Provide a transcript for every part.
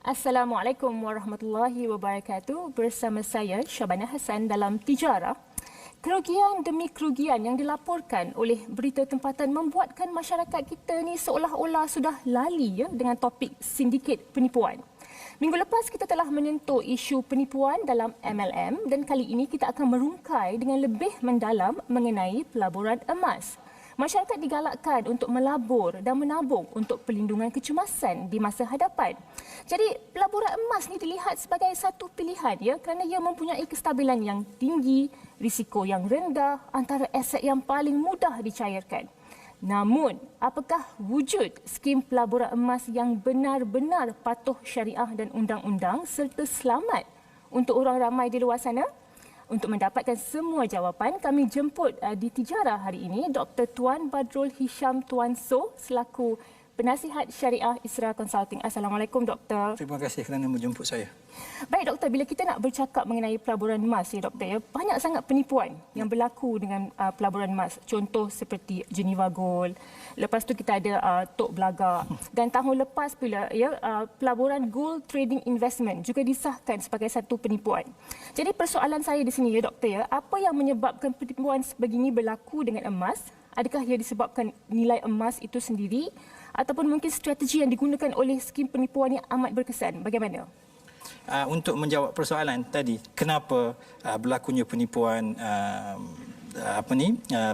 Assalamualaikum warahmatullahi wabarakatuh. Bersama saya Syabana Hassan dalam Tijarah. Kerugian demi kerugian yang dilaporkan oleh berita tempatan membuatkan masyarakat kita ni seolah-olah sudah lali dengan topik sindiket penipuan. Minggu lepas kita telah menyentuh isu penipuan dalam MLM dan kali ini kita akan merungkai dengan lebih mendalam mengenai pelaburan emas. Masyarakat digalakkan untuk melabur dan menabung untuk pelindungan kecemasan di masa hadapan. Jadi, pelaburan emas ni dilihat sebagai satu pilihan kerana ia mempunyai kestabilan yang tinggi, risiko yang rendah, antara aset yang paling mudah dicairkan. Namun, apakah wujud skim pelaburan emas yang benar-benar patuh syariah dan undang-undang serta selamat untuk orang ramai di luar sana? Untuk mendapatkan semua jawapan, kami jemput di Tijarah hari ini Dr. Tuan Badrul Hisham Tuan So selaku Penasihat Syariah Isra Consulting. Assalamualaikum, Doktor. Terima kasih kerana menjemput saya. Baik, Doktor. Bila kita nak bercakap mengenai pelaburan emas, Doktor, banyak sangat penipuan yang berlaku dengan pelaburan emas. Contoh seperti Geneva Gold. Lepas tu kita ada Tok Belagak. Dan tahun lepas pula, pelaburan Gold Trading Investment juga disahkan sebagai satu penipuan. Jadi persoalan saya di sini, Doktor, apa yang menyebabkan penipuan sebegini berlaku dengan emas? Adakah ia disebabkan nilai emas itu sendiri ataupun mungkin strategi yang digunakan oleh skim penipuan yang amat berkesan? Bagaimana? Untuk menjawab persoalan tadi, kenapa berlakunya penipuan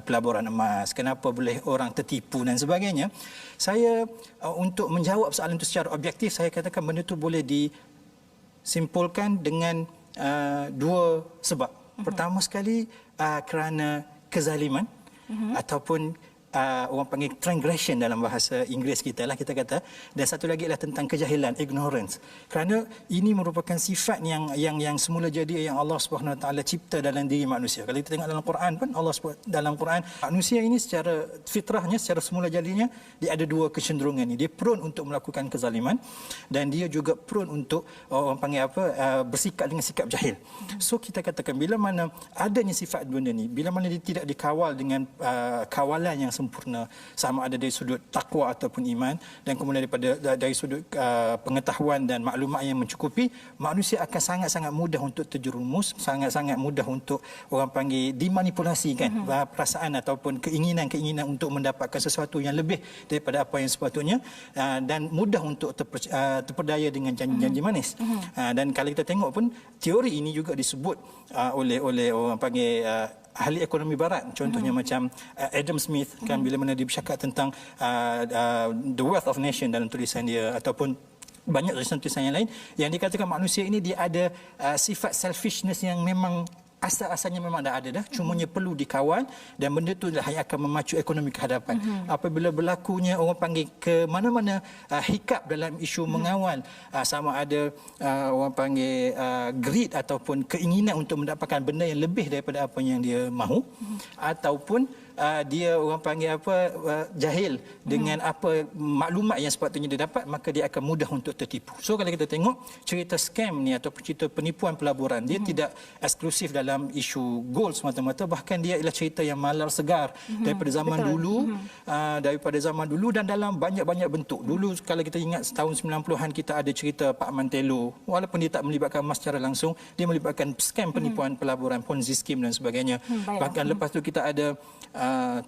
pelaburan emas, kenapa boleh orang tertipu dan sebagainya, saya untuk menjawab soalan itu secara objektif, saya katakan benda itu boleh disimpulkan dengan dua sebab. Pertama sekali kerana kezaliman ataupun orang panggil transgression dalam bahasa Inggeris kita lah, kita kata, dan satu lagi adalah tentang kejahilan, ignorance, kerana ini merupakan sifat yang semula jadi yang Allah Subhanahu Wa Taala cipta dalam diri manusia. Kalau kita tengok dalam Quran pun, Allah dalam Quran, manusia ini secara fitrahnya, secara semula jadinya, dia ada dua kecenderungan ni. Dia prone untuk melakukan kezaliman dan dia juga prone untuk orang panggil bersikap dengan sikap jahil. So kita katakan bila mana adanya sifat benda ni, bila mana dia tidak dikawal dengan kawalan yang sempurna, sama ada dari sudut takwa ataupun iman, dan kemudian dari sudut pengetahuan dan maklumat yang mencukupi, manusia akan sangat-sangat mudah untuk terjerumus, sangat-sangat mudah untuk orang panggil dimanipulasikan perasaan ataupun keinginan untuk mendapatkan sesuatu yang lebih daripada apa yang sepatutnya, dan mudah untuk terpedaya dengan janji-janji manis. Dan kalau kita tengok pun, teori ini juga disebut oleh orang panggil ahli ekonomi barat, contohnya macam Adam Smith, kan, bila mana dia bercakap tentang the wealth of nation dalam tulisan dia, ataupun banyak tulisan-tulisan yang lain yang dikatakan manusia ini dia ada sifat selfishness yang memang asal-asalnya memang dah ada dah, cumanya perlu dikawal, dan benda tu yang akan memacu ekonomi ke hadapan. Apabila berlakunya orang panggil ke mana-mana hiccup dalam isu mengawal, sama ada orang panggil greed ataupun keinginan untuk mendapatkan benda yang lebih daripada apa yang dia mahu, ataupun dia orang panggil jahil dengan apa maklumat yang sepatutnya dia dapat, maka dia akan mudah untuk tertipu. So kalau kita tengok cerita scam ni ataupun cerita penipuan pelaburan, dia tidak eksklusif dalam isu gold semata-mata, bahkan dia ialah cerita yang malar segar daripada zaman dulu, dan dalam banyak-banyak bentuk. Dulu kalau kita ingat tahun 90-an kita ada cerita Pak Mantelo, walaupun dia tak melibatkan emas secara langsung, dia melibatkan scam penipuan pelaburan, Ponzi scheme dan sebagainya. Bahkan lepas tu kita ada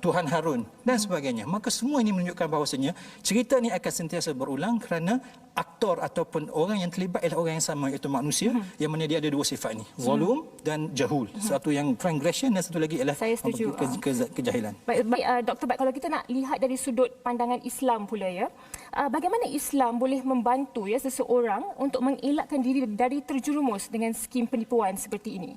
Tuhan Harun dan sebagainya. Maka semua ini menunjukkan bahawasanya cerita ini akan sentiasa berulang kerana aktor ataupun orang yang terlibat ialah orang yang sama, iaitu manusia, yang mana dia ada dua sifat ni, zalim dan jahul. Satu yang transgression dan satu lagi ialah kejahilan. Baik, Dr. Bat, kalau kita nak lihat dari sudut pandangan Islam pula, bagaimana Islam boleh membantu seseorang untuk mengelakkan diri dari terjerumus dengan skim penipuan seperti ini?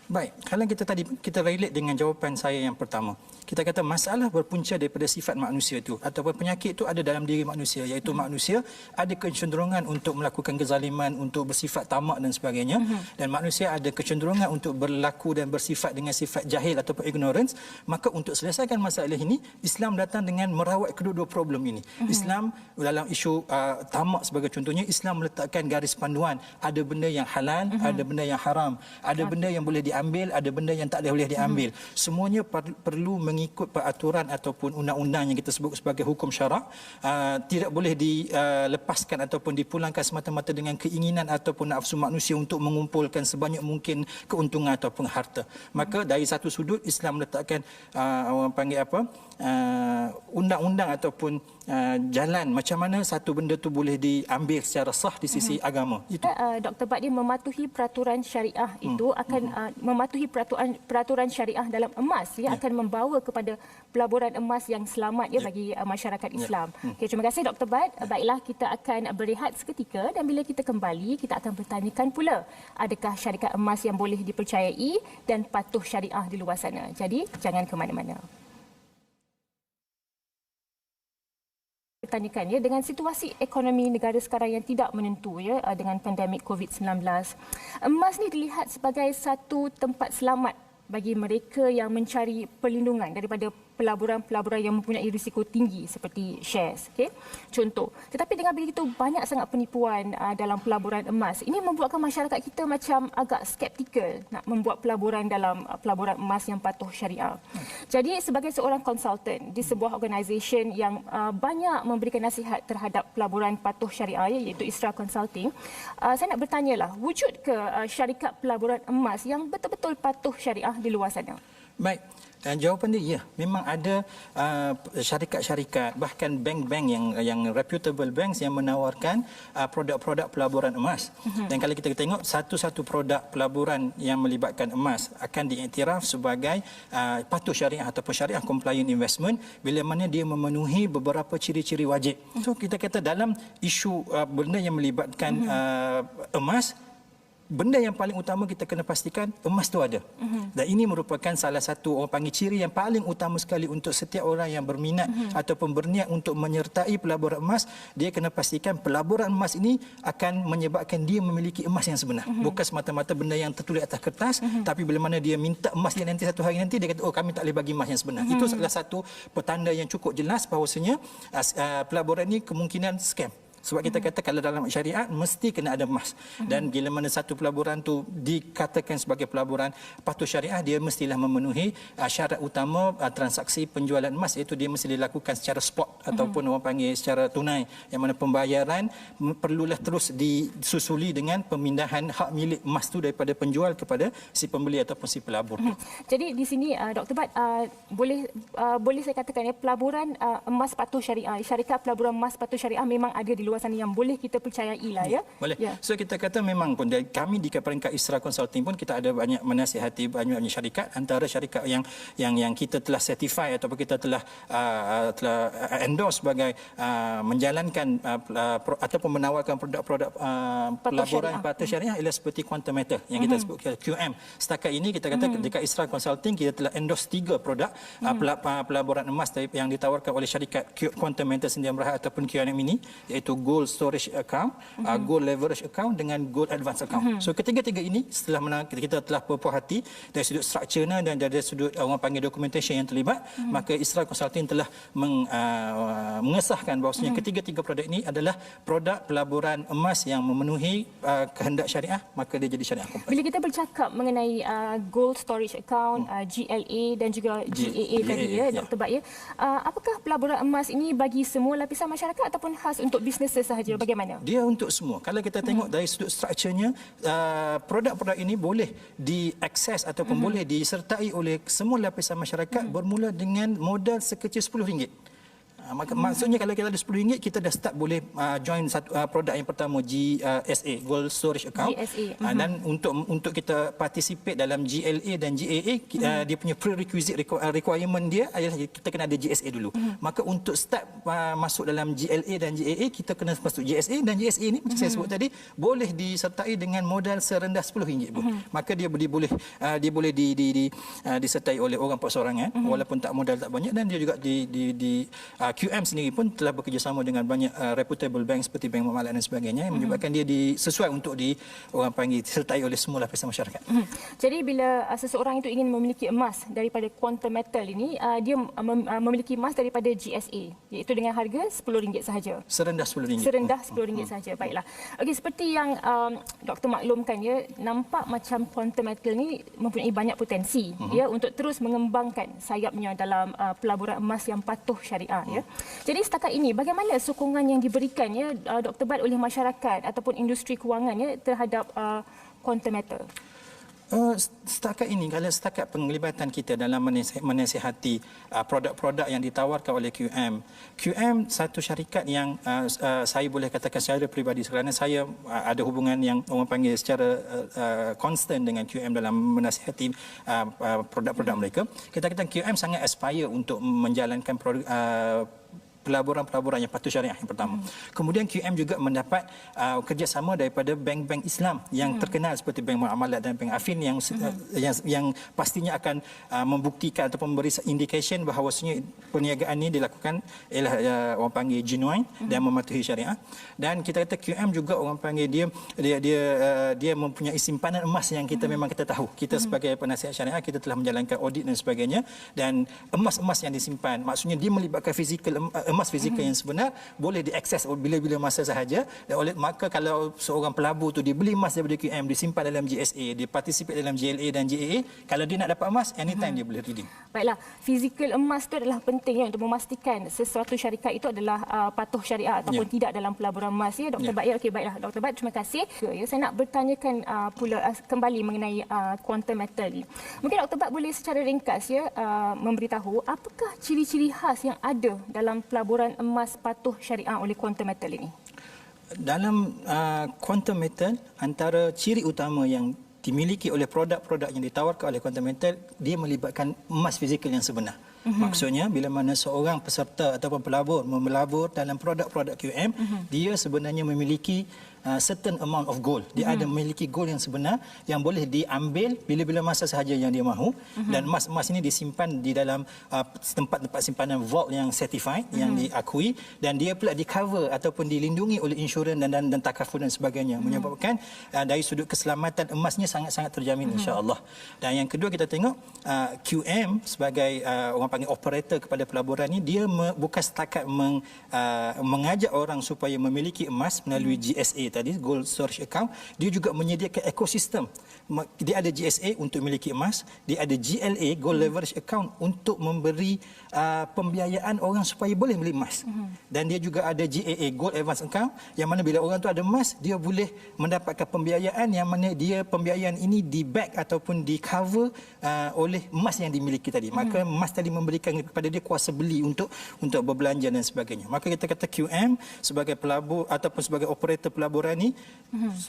Baik, kalau kita relate dengan jawapan saya yang pertama. Kita kata masalah berpunca daripada sifat manusia itu, ataupun penyakit itu ada dalam diri manusia, iaitu manusia ada kecenderungan untuk melakukan kezaliman, untuk bersifat tamak dan sebagainya, dan manusia ada kecenderungan untuk berlaku dan bersifat dengan sifat jahil ataupun ignorance. Maka untuk selesaikan masalah ini, Islam datang dengan merawat kedua-dua problem ini. Islam dalam isu tamak sebagai contohnya, Islam meletakkan garis panduan, ada benda yang halal, ada benda yang haram, ada benda yang boleh diambil, ada benda yang tak boleh diambil. Semuanya perlu mengikut peraturan ataupun undang-undang yang kita sebut sebagai hukum syarak. Tidak boleh dilepaskan ataupun dipulangkan semata-mata dengan keinginan ataupun nafsu manusia untuk mengumpulkan sebanyak mungkin keuntungan ataupun harta. Maka dari satu sudut Islam meletakkan orang panggil apa? Undang-undang ataupun jalan macam mana satu benda tu boleh diambil secara sah di sisi agama. Itu. Dr. Bak, dia mematuhi peraturan syariah itu akan mematuhi peraturan syariah dalam emas akan membawa kepada pelaburan emas yang selamat bagi masyarakat Islam. Okay, terima kasih Dr. Bak. Baiklah, kita akan berehat seketika dan bila kita kembali kita akan bertanyakan pula adakah syarikat emas yang boleh dipercayai dan patuh syariah di luar sana. Jadi jangan ke mana-mana. Tanyakan dengan situasi ekonomi negara sekarang yang tidak menentu dengan pandemik COVID-19, emas ni dilihat sebagai satu tempat selamat bagi mereka yang mencari perlindungan daripada pelaburan-pelaburan yang mempunyai risiko tinggi seperti shares. Okay? Contoh. Tetapi dengan begitu banyak sangat penipuan dalam pelaburan emas. Ini membuatkan masyarakat kita macam agak skeptikal nak membuat pelaburan dalam pelaburan emas yang patuh syariah. Jadi sebagai seorang konsultan di sebuah organisasi yang banyak memberikan nasihat terhadap pelaburan patuh syariah iaitu Isra Consulting, saya nak bertanyalah, wujud ke syarikat pelaburan emas yang betul-betul patuh syariah di luar sana? Baik. Dan jawapan dia, ya, memang ada syarikat-syarikat, bahkan bank-bank yang reputable banks yang menawarkan produk-produk pelaburan emas. Dan kalau kita tengok, satu-satu produk pelaburan yang melibatkan emas akan diiktiraf sebagai patuh syariah ataupun syariah compliant investment bila mana dia memenuhi beberapa ciri-ciri wajib. So kita kata dalam isu benda yang melibatkan emas, benda yang paling utama kita kena pastikan emas tu ada. Dan ini merupakan salah satu orang panggil ciri yang paling utama sekali untuk setiap orang yang berminat ataupun berniat untuk menyertai pelaburan emas. Dia kena pastikan pelaburan emas ini akan menyebabkan dia memiliki emas yang sebenar. Bukan semata-mata benda yang tertulis atas kertas, tapi bila mana dia minta emas dia nanti satu hari nanti dia kata, oh kami tak boleh bagi emas yang sebenar. Itu salah satu petanda yang cukup jelas bahawasanya pelaburan ini kemungkinan scam. Sebab kita kata kalau dalam syariat mesti kena ada emas. Dan bila mana satu pelaburan tu dikatakan sebagai pelaburan patuh syariah, dia mestilah memenuhi syarat utama transaksi penjualan emas, iaitu dia mesti dilakukan secara spot ataupun orang panggil secara tunai, yang mana pembayaran perlulah terus disusuli dengan pemindahan hak milik emas tu daripada penjual kepada si pembeli ataupun si pelabur. Jadi di sini Dr. Bat, boleh saya katakan pelaburan emas patuh syariah, syarikat pelaburan emas patuh syariah memang ada di luar sana yang boleh kita percayai lah ya. Boleh. Ya. So kita kata memang pun kami di peringkat Isra Consulting pun kita ada banyak menasihati banyak syarikat, antara syarikat yang kita telah certify ataupun kita telah endorse sebagai menjalankan ataupun menawarkan produk-produk pelaburan patuh syariah ialah seperti Quantum Matter yang kita sebut QM. Setakat ini kita kata dekat Isra Consulting kita telah endorse 3 produk pelaburan emas yang ditawarkan oleh syarikat Quantum Matter Sdn Bhd ataupun QM ini, iaitu Gold Storage Account, Gold Leverage Account dengan Gold Advance Account. So ketiga-tiga ini setelah kita telah berpuas hati dari sudut strukturnya dan dari sudut orang panggil documentation yang terlibat, maka Isra Consulting telah mengesahkan bahawasanya ketiga-tiga produk ini adalah produk pelaburan emas yang memenuhi kehendak syariah, maka dia jadi syariah kompleks. Bila kita bercakap mengenai Gold Storage Account, GLA dan juga GAA tadi ya, Dr. Bat ya, apakah pelaburan emas ini bagi semua lapisan masyarakat ataupun khas untuk bisnes sahaja, bagaimana? Dia untuk semua. Kalau kita tengok dari sudut strukturnya, produk-produk ini boleh diakses ataupun boleh disertai oleh semua lapisan masyarakat bermula dengan modal sekecil RM10. Maksudnya kalau kita ada RM10, kita dah start boleh join satu produk yang pertama, GSA, Gold Storage Account. Dan untuk kita participate dalam GLA dan GAA, dia punya prerequisite requirement dia adalah kita kena ada GSA dulu. Maka untuk start masuk dalam GLA dan GAA, kita kena masuk GSA, dan GSA ni macam saya sebut tadi boleh disertai dengan modal serendah RM10 pun. Maka dia boleh disertai oleh orang perseorangan walaupun tak modal tak banyak, dan dia juga QM sendiri pun telah bekerjasama dengan banyak reputable bank seperti Bank Muamalat dan sebagainya yang menyebabkan dia sesuai untuk orang panggil disertai oleh semua lapisan masyarakat. Jadi bila seseorang itu ingin memiliki emas daripada Quantum Metal ini, dia memiliki emas daripada GSA, iaitu dengan harga RM10 sahaja. Serendah RM10. Serendah RM10 sahaja. Baiklah. Okey, seperti yang Dr. maklumkan, ya, nampak macam Quantum Metal ni mempunyai banyak potensi ya untuk terus mengembangkan sayapnya dalam pelaburan emas yang patuh syariah, ya. Jadi setakat ini bagaimana sokongan yang diberikan, ya, Dr. Bad oleh masyarakat ataupun industri kewangan, ya, terhadap Quantum Metal? Setakat ini, kalau setakat penglibatan kita dalam menasihati produk-produk yang ditawarkan oleh QM satu syarikat yang saya boleh katakan secara peribadi kerana saya ada hubungan yang orang panggil secara konstan dengan QM dalam menasihati produk-produk mereka. Kita kata QM sangat aspire untuk menjalankan produk pelaburan-pelaburan yang patuh syariah yang pertama. Kemudian QM juga mendapat kerjasama daripada bank-bank Islam yang terkenal seperti Bank Muamalat dan Bank Affin yang pastinya akan membuktikan ataupun memberi indication bahawasanya perniagaan ini dilakukan ialah orang panggil genuine dan mematuhi syariah. Dan kita kata QM juga orang panggil dia mempunyai simpanan emas yang kita memang kita tahu. Kita sebagai penasihat syariah kita telah menjalankan audit dan sebagainya, dan emas-emas yang disimpan maksudnya dia melibatkan emas fizikal yang sebenar boleh diakses bila-bila masa sahaja. Dan maka kalau seorang pelabur tu dia beli emas daripada QM, disimpan dalam GSA, dia participate dalam JLA dan JAA, kalau dia nak dapat emas anytime dia boleh redeem. Baiklah, fizikal emas itu adalah penting, ya, untuk memastikan sesuatu syarikat itu adalah patuh syariah ataupun tidak dalam pelaburan emas, ya, Dr. Bad. Ya, okey, baiklah Dr. Bad, terima kasih. Ya, saya nak bertanyakan pula kembali mengenai Quantum Metal ni. Mungkin Dr. Bad boleh secara ringkas, ya, memberitahu apakah ciri-ciri khas yang ada dalam pelaburan emas patuh syariah oleh Quantum Metal ini? Dalam Quantum Metal, antara ciri utama yang dimiliki oleh produk-produk yang ditawarkan oleh Quantum Metal, dia melibatkan emas fizikal yang sebenar. Maksudnya bila mana seorang peserta ataupun pelabur melabur dalam produk-produk QM, dia sebenarnya memiliki certain amount of gold. Dia ada memiliki gold yang sebenar yang boleh diambil bila-bila masa sahaja yang dia mahu, dan emas-emas ini disimpan di dalam tempat-tempat simpanan vault yang certified, yang diakui, dan dia pula di-cover ataupun dilindungi oleh insurans dan takaful dan sebagainya, menyebabkan dari sudut keselamatan emasnya sangat-sangat terjamin insya-Allah. Dan yang kedua kita tengok QM sebagai orang panggil operator kepada pelaburan ini, dia bukan setakat mengajak orang supaya memiliki emas melalui GSA tadi, Gold Storage Account, dia juga menyediakan ekosistem. Dia ada GSA untuk memiliki emas, dia ada GLA, Gold Leverage Account, untuk memberi pembiayaan orang supaya boleh beli emas. Dan dia juga ada GAA, Gold Advance Account, yang mana bila orang tu ada emas, dia boleh mendapatkan pembiayaan yang mana pembiayaan ini di-back ataupun di-cover oleh emas yang dimiliki tadi. Maka emas tadi memberikan kepada dia kuasa beli untuk berbelanja dan sebagainya. Maka kita kata QM sebagai pelabur ataupun sebagai operator pelaburan ni,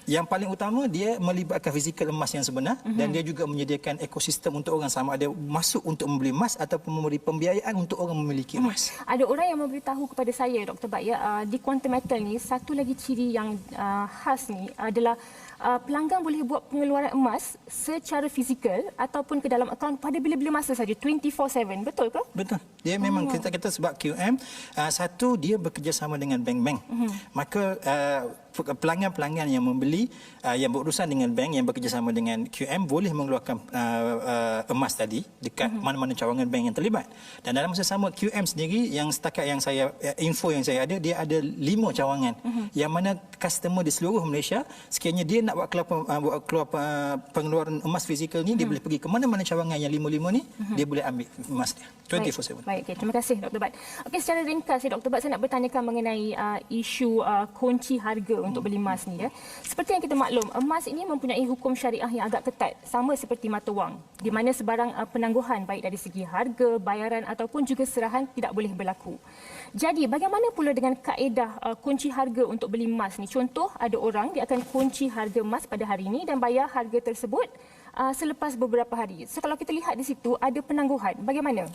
yang paling utama dia melibatkan fizikal emas yang sebenar, dan dia juga menyediakan ekosistem untuk orang sama ada masuk untuk membeli emas ataupun memberi pembiayaan untuk orang memiliki emas. Ada orang yang memberitahu kepada saya, Dr. Bad, ya, di Quantum Metal ni satu lagi ciri yang khas ni adalah pelanggan boleh buat pengeluaran emas secara fizikal ataupun ke dalam akaun pada bila-bila masa saja, 24/7. Betul ke? Betul. Dia memang kita sebab QM satu, dia bekerjasama dengan bank-bank. Maka pelanggan-pelanggan yang membeli yang berurusan dengan bank yang bekerjasama dengan QM boleh mengeluarkan emas tadi dekat mana-mana cawangan bank yang terlibat. Dan dalam masa sama QM sendiri, yang setakat yang saya info yang saya ada, dia ada 5 cawangan yang mana customer di seluruh Malaysia sekiranya dia nak buat keluar pengeluaran emas fizikal ni, dia boleh pergi ke mana-mana cawangan yang 5 ni, dia boleh ambil emas dia 24/7. Baik, okay. Terima kasih Dr. Bad. Okey, secara ringkas, Dr. Bad, saya nak bertanyakan mengenai isu kunci harga untuk beli emas ni, ya. Seperti yang kita maklum, emas ini mempunyai hukum syariah yang agak ketat, sama seperti mata wang, di mana sebarang penangguhan baik dari segi harga, bayaran ataupun juga serahan tidak boleh berlaku. Jadi, bagaimana pula dengan kaedah kunci harga untuk beli emas ni? Contoh, ada orang dia akan kunci harga emas pada hari ini dan bayar harga tersebut selepas beberapa hari. So, kalau kita lihat di situ ada penangguhan, bagaimana?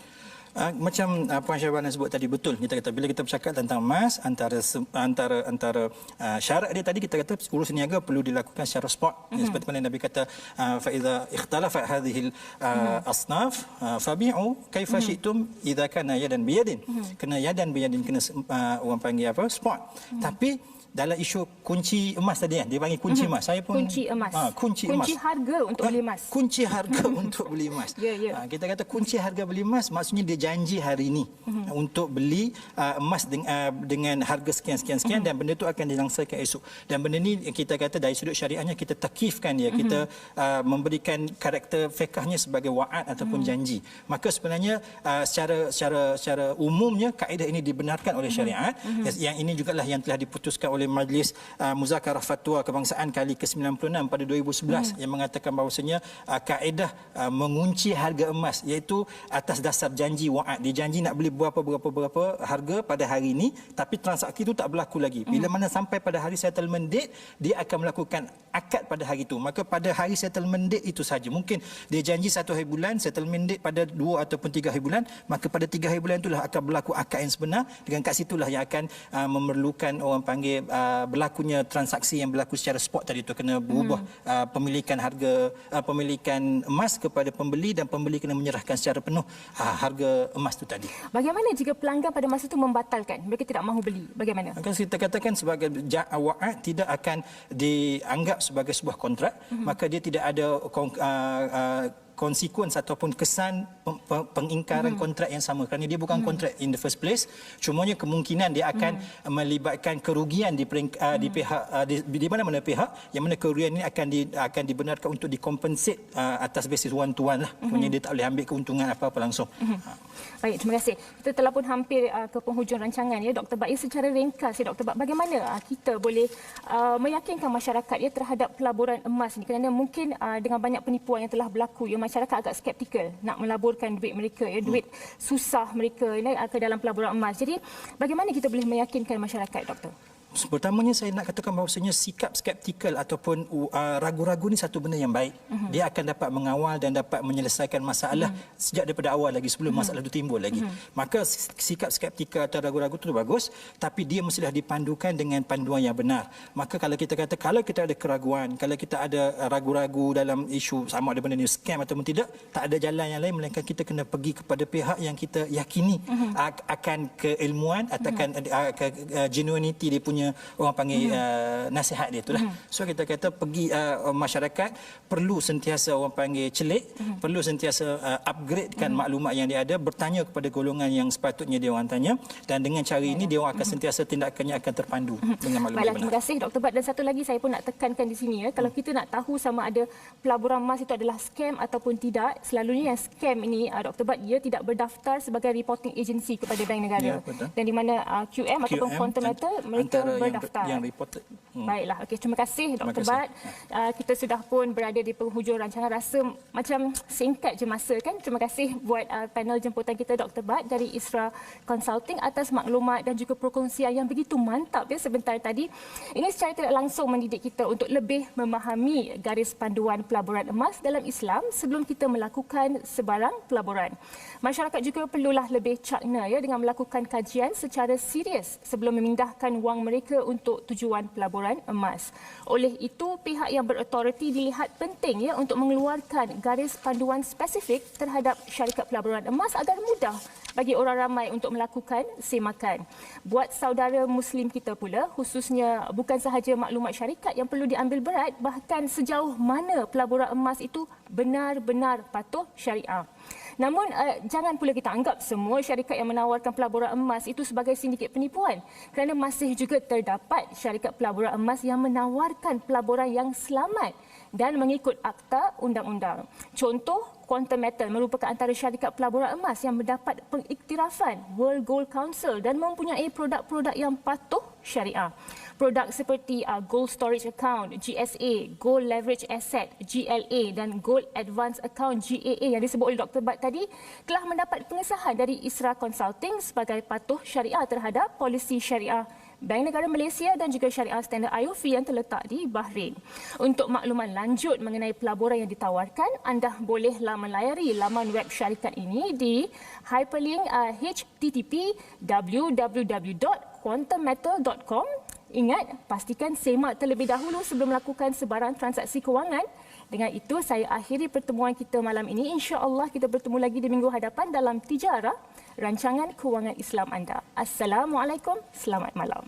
Macam Puan Syahbana sebut tadi, betul. Kita kata bila kita bercakap tentang emas, antara syarat dia tadi, kita kata urus niaga perlu dilakukan secara spot. Seperti mana Nabi kata, fa idza ikhtalafat hadhihi asnaf fabi'u kaifa syi'tum idza kana yadan biyadin. Kena yadan biyadin, kena orang panggil apa? Spot. Tapi dalam isu kunci emas tadi kan, dia panggil kunci emas. Saya pun kunci emas. Kunci emas. Kunci harga untuk beli emas. Kunci harga untuk beli emas. Kita kata kunci harga beli emas, maksudnya dia janji hari ini untuk beli emas dengan harga sekian dan benda itu akan dilangsaikan esok. Dan benda ni kita kata dari sudut syariahnya kita takifkan dia, kita memberikan karakter fiqhnya sebagai wa'ad ataupun janji. Maka sebenarnya secara umumnya kaedah ini dibenarkan oleh syariat. Yang ini jugalah yang telah diputuskan oleh Majlis Muzakarah Fatwa Kebangsaan kali ke-96 pada 2011 yang mengatakan bahawasanya kaedah mengunci harga emas iaitu atas dasar janji wa'ad. Dia janji nak beli berapa harga pada hari ini, tapi transaksi itu tak berlaku lagi. Bila mana sampai pada hari settlement date, dia akan melakukan akad pada hari itu. Maka pada hari settlement date itu saja. Mungkin dia janji 1 hari bulan, settlement date pada 2 ataupun 3 hari bulan, maka pada 3 hari bulan itulah akan berlaku akad yang sebenar. Dengan kat situlah yang akan memerlukan orang panggil berlakunya transaksi yang berlaku secara spot tadi itu, kena berubah pemilikan harga, pemilikan emas kepada pembeli, dan pembeli kena menyerahkan secara penuh harga emas itu tadi. Bagaimana jika pelanggan pada masa itu membatalkan, mereka tidak mahu beli? Bagaimana? Akan kita katakan sebagai wa'ad tidak akan dianggap sebagai sebuah kontrak, maka dia tidak ada konsekuens ataupun kesan pengingkaran kontrak yang sama, kerana dia bukan kontrak in the first place. Cumanya kemungkinan dia akan melibatkan kerugian di pihak di mana-mana pihak, yang mana kerugian ini akan dibenarkan untuk dikompensate atas basis one to one lah. Maksudnya dia tak boleh ambil keuntungan apa-apa langsung. Baik, terima kasih. Kita telah pun hampir ke penghujung rancangan ya, Dr. Bak. Secara ringkas ya, Dr. Bak, bagaimana kita boleh meyakinkan masyarakat ya terhadap pelaburan emas ini, kerana mungkin dengan banyak penipuan yang telah berlaku ya, masyarakat agak skeptikal nak melaburkan duit mereka ya, duit susah mereka ya, ke dalam pelaburan emas. Jadi bagaimana kita boleh meyakinkan masyarakat, Doktor? Pertamanya saya nak katakan bahawasanya sikap skeptikal ataupun ragu-ragu ni satu benda yang baik. Dia akan dapat mengawal dan dapat menyelesaikan masalah sejak daripada awal lagi, sebelum masalah itu timbul lagi. Maka sikap skeptikal atau ragu-ragu itu bagus, tapi dia mestilah dipandukan dengan panduan yang benar. Maka kalau kita kata, kalau kita ada keraguan, kalau kita ada ragu-ragu dalam isu sama ada benda ni scam ataupun tidak, tak ada jalan yang lain melainkan kita kena pergi kepada pihak yang kita yakini akan keilmuan atau akan genuinity dia punya, orang panggil nasihat dia itulah. So kita kata pergi, masyarakat perlu sentiasa orang panggil celik, perlu sentiasa upgradekan maklumat yang dia ada, bertanya kepada golongan yang sepatutnya dia orang tanya, dan dengan cara ini dia orang akan sentiasa tindakannya akan terpandu dengan maklumat. Baiklah, terima kasih Dr. Bak. Dan satu lagi saya pun nak tekankan di sini ya, kalau kita nak tahu sama ada pelaburan emas itu adalah scam ataupun tidak, selalunya yang scam ini Dr. Bak, dia tidak berdaftar sebagai reporting agency kepada bank negara. Dan di mana QM ataupun Quantum Metal mereka berdaftar. Yang reported. Baiklah, okey, terima kasih Dr. Bak. Kita sudah pun berada di penghujung rancangan, rasa macam singkat je masa kan. Terima kasih buat panel jemputan kita Dr. Bak dari Isra Consulting atas maklumat dan juga perkongsian yang begitu mantap ya sebentar tadi. Ini secara tidak langsung mendidik kita untuk lebih memahami garis panduan pelaburan emas dalam Islam sebelum kita melakukan sebarang pelaburan. Masyarakat juga perlulah lebih cakna ya dengan melakukan kajian secara serius sebelum memindahkan wang mereka untuk tujuan pelaburan emas. Oleh itu, pihak yang berautoriti dilihat penting ya untuk mengeluarkan garis panduan spesifik terhadap syarikat pelaburan emas agar mudah bagi orang ramai untuk melakukan semakan. Buat saudara Muslim kita pula, khususnya bukan sahaja maklumat syarikat yang perlu diambil berat, bahkan sejauh mana pelaburan emas itu benar-benar patuh syariah. Namun, jangan pula kita anggap semua syarikat yang menawarkan pelaburan emas itu sebagai sindiket penipuan, kerana masih juga terdapat syarikat pelaburan emas yang menawarkan pelaburan yang selamat dan mengikut akta undang-undang. Contoh, Quantum Metal merupakan antara syarikat pelaburan emas yang mendapat pengiktirafan World Gold Council dan mempunyai produk-produk yang patuh syariah. Produk seperti Gold Storage Account, GSA, Gold Leverage Asset, GLA dan Gold Advance Account, GAA yang disebut oleh Dr. Bak tadi telah mendapat pengesahan dari Isra Consulting sebagai patuh syariah terhadap polisi syariah Bank Negara Malaysia dan juga Syariah Standard IOF yang terletak di Bahrain. Untuk makluman lanjut mengenai pelaburan yang ditawarkan, anda bolehlah melayari laman web syarikat ini di hyperlink http www.quantummetal.com. Ingat, pastikan semak terlebih dahulu sebelum melakukan sebarang transaksi kewangan. Dengan itu, saya akhiri pertemuan kita malam ini. InsyaAllah kita bertemu lagi di minggu hadapan dalam Tijarah, rancangan kewangan Islam anda. Assalamualaikum, selamat malam.